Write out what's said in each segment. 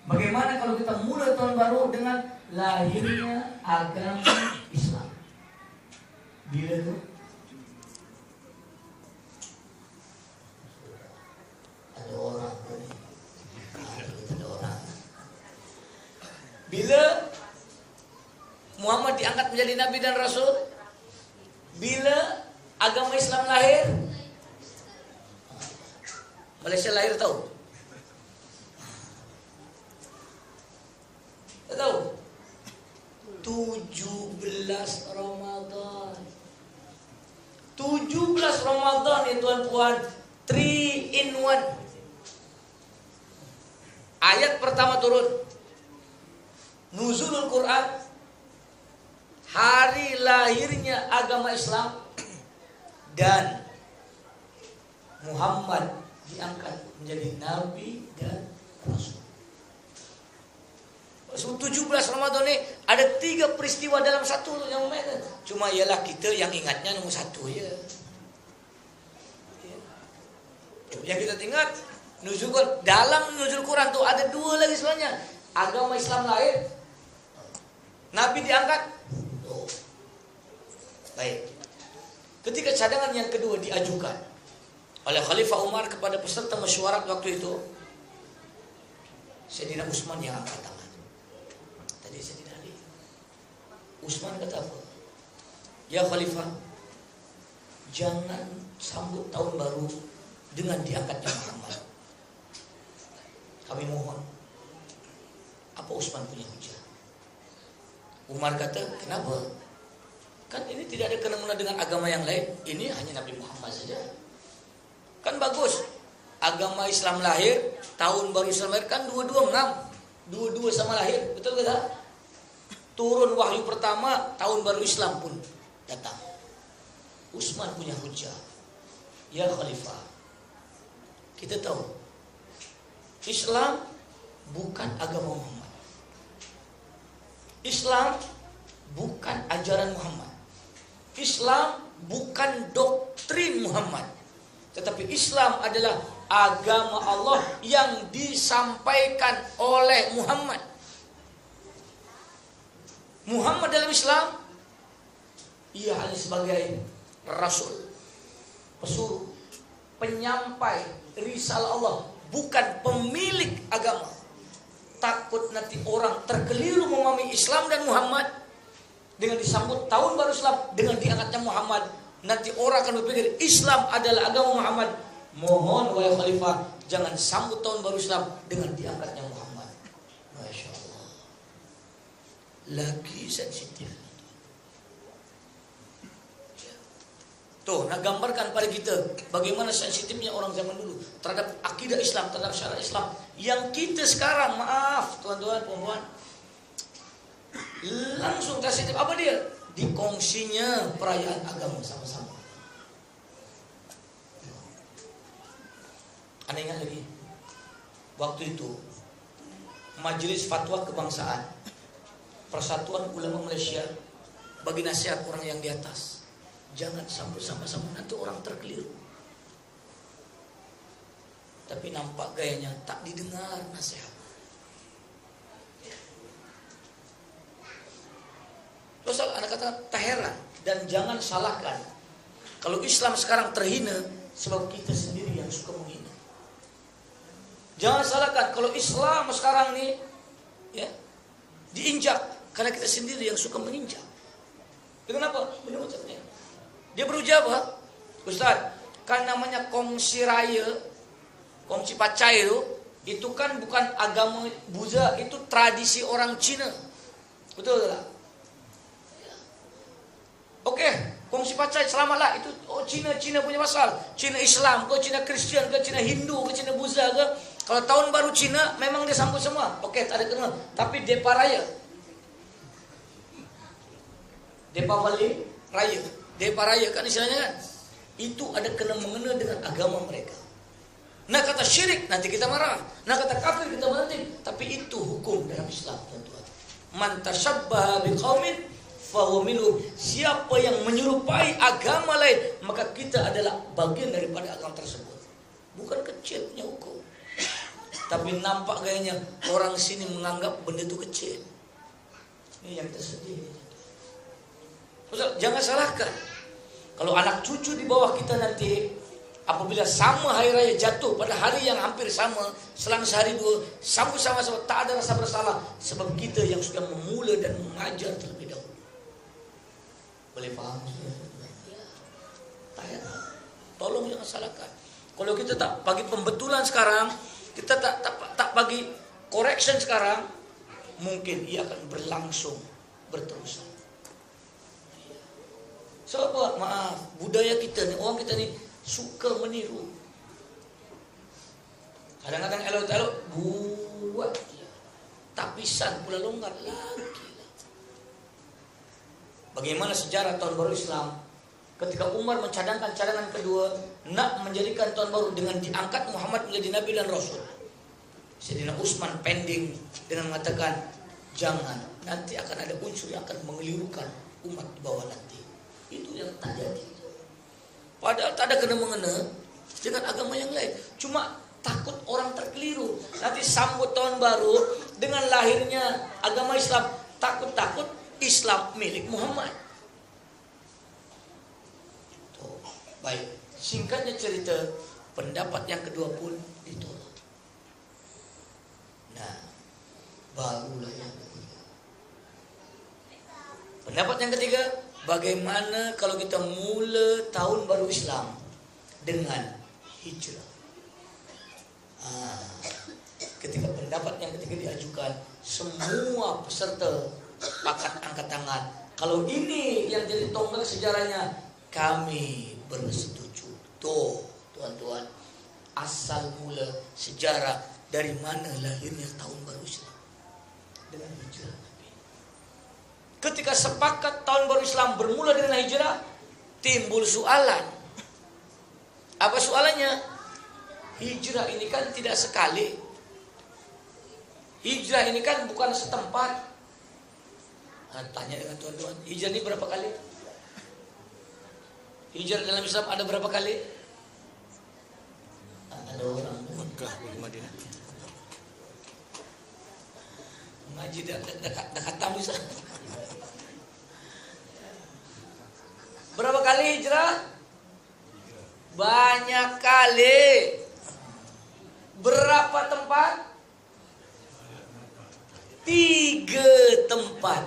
Bagaimana kalau kita mulai tahun baru dengan lahirnya agama Islam? Bila itu? Ada orang tadi. Ada orang. Bila Muhammad diangkat menjadi Nabi dan Rasul? Bila agama Islam lahir? Malaysia lahir tahu? Tahu? 17 Ramadan. 17 Ramadan ya tuan-tuan, 3 in 1. Ayat pertama turun, Nuzulul Quran, hari lahirnya agama Islam, dan Muhammad diangkat menjadi Nabi dan Rasul. 17 Ramadan ini ada 3 peristiwa dalam satu yang mainan. Cuma ialah kita yang ingatnya nomor 1 ya. Yang kita ingat nuzul dalam nuzul Quran tuh ada 2 lagi sebenarnya. Agama Islam lahir, Nabi diangkat. Baik. Ketika cadangan yang kedua diajukan oleh Khalifah Umar kepada peserta mesyuarat waktu itu, Sayyidina Utsman yang angkat tangan. Tadi Sayyidina Ali. Utsman kata apa? Ya Khalifah, jangan sambut tahun baru dengan diangkatnya Muhammad. Kami mohon. Apa Utsman punya hujah? Umar kata, kenapa? Kan ini tidak ada kena-mena dengan agama yang lain. Ini hanya Nabi Muhammad saja. Kan bagus. Agama Islam lahir, tahun baru Islam lahir, kan dua-dua ngam. Dua-dua sama lahir. Betul ke tak? Turun wahyu pertama, tahun baru Islam pun datang. Utsman punya hujah. Ya Khalifah, kita tahu Islam bukan agama Muhammad. Islam bukan ajaran Muhammad. Islam bukan doktrin Muhammad. Tetapi Islam adalah agama Allah yang disampaikan oleh Muhammad. Muhammad dalam Islam, ia hanya sebagai Rasul, pesuruh, penyampai risalah Allah, bukan pemilik agama. Takut nanti orang terkeliru memahami Islam dan Muhammad dengan disambut tahun baru Islam dengan diangkatnya Muhammad. Nanti orang akan berpikir Islam adalah agama Muhammad. Mohon wahai Khalifah, jangan sambut tahun baru Islam dengan diangkatnya Muhammad. Masya Allah. Lagi sensitif. Tuh, nak gambarkan pada kita bagaimana sensitifnya orang zaman dulu terhadap akidah Islam, terhadap syariat Islam. Yang kita sekarang, maaf tuan-tuan, puan-puan, langsung sensitif. Apa dia? Dikongsinya perayaan agama sama-sama. Anda ingat lagi? Waktu itu Majelis Fatwa Kebangsaan Persatuan Ulama Malaysia bagi nasihat orang yang di atas, jangan sambut sama-sama, nanti orang terkeliru. Tapi nampak gayanya tak didengar nasihat. Terus anak kata tak heran, dan jangan salahkan kalau Islam sekarang terhina sebab kita sendiri yang suka menghina. Jangan salahkan kalau Islam sekarang ini ya diinjak karena kita sendiri yang suka menginjak. Kenapa? Dia berujar apa? Ustaz, kan namanya kongsi raya, kongsi pacai itu kan bukan agama Buddha, itu tradisi orang Cina. Betul tak? Oke, kongsi pacai selamatlah itu. Oh, Cina punya pasal. Cina Islam ke, Cina Kristian ke, Cina Hindu ke, Cina Buddha ke. Kalau tahun baru Cina memang dia sambut semua. Oke, tak ada kena. Tapi Depa Raya, Depa Wali Raya, Depa Raya kan istilahnya kan, itu ada kena-mengena dengan agama mereka. Nah kata syirik nanti kita marah, nah kata kafir kita menanti. Tapi itu hukum dalam Islam, tuan-tuan. Man tashabbaha biqaumin fahuwa minhum. Siapa yang menyerupai agama lain, maka kita adalah bagian daripada agama tersebut. Bukan kecil punya hukum. Tapi nampak gayanya orang sini menganggap benda itu kecil. Ini yang tersedih. Jangan salahkan. Kalau anak cucu di bawah kita nanti, apabila sama hari raya jatuh pada hari yang hampir sama, selang sehari dua, sama-sama tak ada rasa bersalah, sebab kita yang sudah memula dan mengajar terlebih dahulu. Boleh paham? Tolong jangan salahkan. Kalau kita tak bagi pembetulan sekarang, kita tak bagi correction sekarang, mungkin ia akan berlangsung berterusan. Sebab maaf, budaya kita ni, orang kita ni suka meniru. Kadang-kadang elok-elok buat, tapisan pula longgar lagi. Bagaimana sejarah tahun baru Islam? Ketika Umar mencadangkan cadangan kedua, nak menjadikan tahun baru dengan diangkat Muhammad menjadi Nabi dan Rasul. Sayyidina Utsman pending dengan mengatakan, jangan, nanti akan ada unsur yang akan mengelirukan umat di bawah nanti. Itu yang terjadi. Padahal tak ada kena-mengena dengan agama yang lain. Cuma takut orang terkeliru. Nanti sambut tahun baru dengan lahirnya agama Islam. Takut-takut Islam milik Muhammad. Baik, singkatnya cerita, pendapat yang kedua pun ditolak. Nah, barulah yang ketiga. Pendapat yang ketiga, bagaimana kalau kita mula tahun baru Islam dengan hijrah? Ketika pendapat yang ketiga diajukan, semua peserta pakat angkat tangan. Kalau ini yang jadi tonggak sejarahnya, kami bersetuju. Tuh, tuan-tuan, asal mula sejarah dari mana lahirnya tahun baru Islam dengan hijrah Nabi. Ketika sepakat tahun baru Islam bermula dengan hijrah, timbul soalan. Apa soalannya? Hijrah ini kan tidak sekali. Hijrah ini kan bukan setempat. Tanya dengan tuan-tuan, hijrah ini berapa kali? Hijrah dalam Islam ada berapa kali? Ada orang Mekah ke Madinah. Ngaji dekat Tamisa. Berapa kali hijrah? Banyak kali. Berapa tempat? 3 tempat.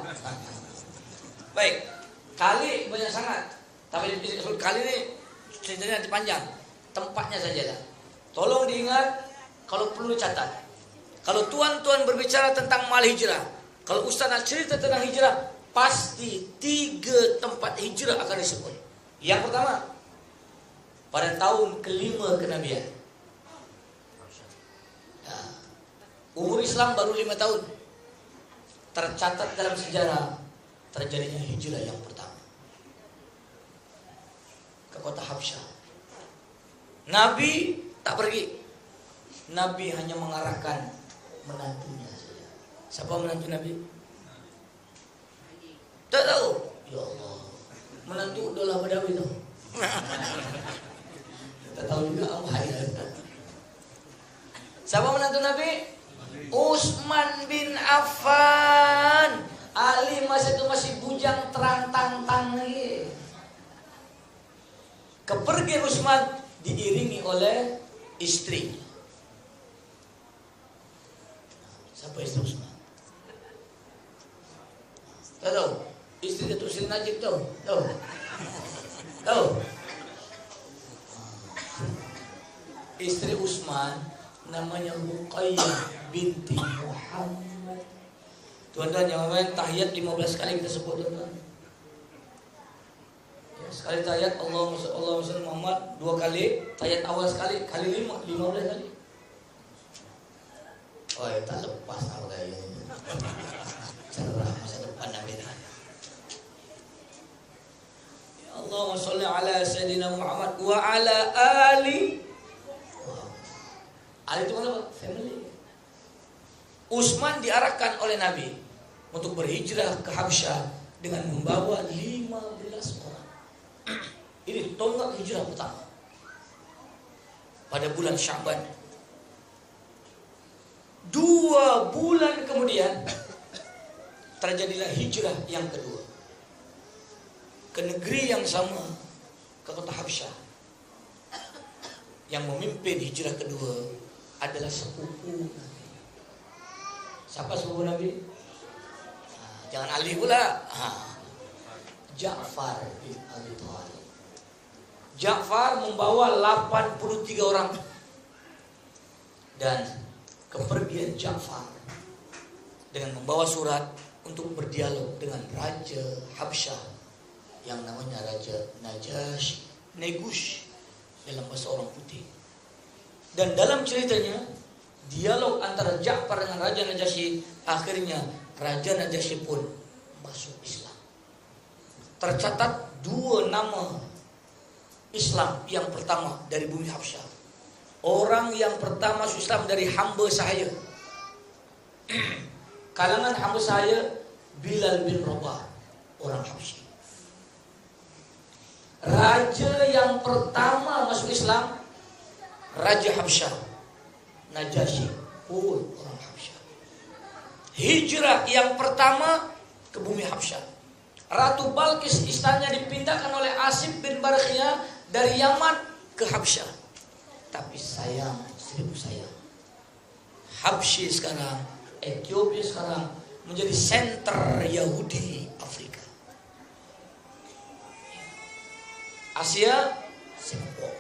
Baik, kali banyak sangat. Tapi kali ini ceritanya nanti panjang. Tempatnya sajalah. Tolong diingat, kalau perlu dicatat. Kalau tuan-tuan berbicara tentang mal hijrah, kalau ustaz nak cerita tentang hijrah, pasti 3 tempat hijrah akan disebut. Yang pertama, pada tahun ke-5 kenabian. Umur Islam baru 5 tahun. Tercatat dalam sejarah terjadinya hijrah yang pertama ke kota Habsyah. Nabi tak pergi. Nabi hanya mengarahkan menantunya saja. Siapa menantu Nabi? Tak tahu. Ya Allah. Menantu Dolah Badawi tu. Tak tahu juga apa ya. Siapa menantu Nabi? Utsman bin Affan. Ali masa itu masih bujang terang-tang-tang lagi. Kepergian Utsman diiringi oleh istri. Siapa istri Utsman? Tahu? Istri Datuk Seri Najib tahu? Tahu? Istri Utsman namanya Ruqayyah binti Muhammad. Tuan-tuan yang main tahiyat 15 kali kita sebut, tuan-tuan. Ya, sekali tahiyat Allahumma shalli Muhammad, 2 kali, tahiyat awal sekali, kali 15 kali. Oh ya, tak lepas tahu kayaknya. Cerah masa depan Nabi. Ya Allahumma shalli ala Sayyidina Muhammad wa ala ali. Ali itu mana? Family. Utsman diarahkan oleh Nabi untuk berhijrah ke Habsyah dengan membawa 15 orang. Ini tonggak hijrah pertama. Pada bulan Sya'ban. 2 bulan kemudian terjadilah hijrah yang kedua ke negeri yang sama, ke kota Habsyah. Yang memimpin hijrah kedua adalah sepupu Nabi. Siapa sepupu Nabi? Jangan Ali pula. Ja'far bin Abi Thalib. Ja'far membawa 83 orang. Dan kepergian Ja'far dengan membawa surat untuk berdialog dengan Raja Habsyah yang namanya Raja Najashi, Negus dalam bahasa orang putih. Dan dalam ceritanya, dialog antara Ja'far dengan Raja Najashi, akhirnya Raja Najashi pun masuk Islam. Tercatat 2 nama Islam yang pertama dari bumi Habsyah. Orang yang pertama masuk Islam dari hamba sahaya. Kalangan hamba sahaya, Bilal bin Rabah, orang Habsyi. Raja yang pertama masuk Islam, Raja Habsyah, Najashi, pun orang Habsyah. Hijrah yang pertama ke bumi Habsyah. Ratu Balkis istananya dipindahkan oleh Asif bin Barkhiyah dari Yaman ke Habsyah. Tapi sayang, seribu sayang, Habsyi sekarang, Ethiopia sekarang menjadi senter Yahudi Afrika. Asia, Singapura.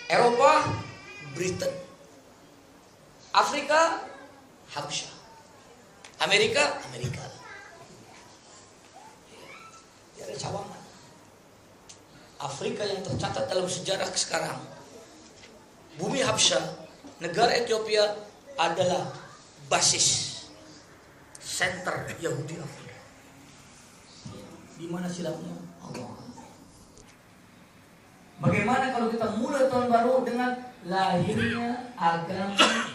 Eropa, Britain. Afrika, Habsyah. Amerika, Amerika. Jadi cawangan. Afrika yang tercatat dalam sejarah sekarang, bumi Habsyah, negara Ethiopia adalah basis center Yahudi Afrika. Di mana silapnya? Allah. Bagaimana kalau kita mulai tahun baru dengan lahirnya agama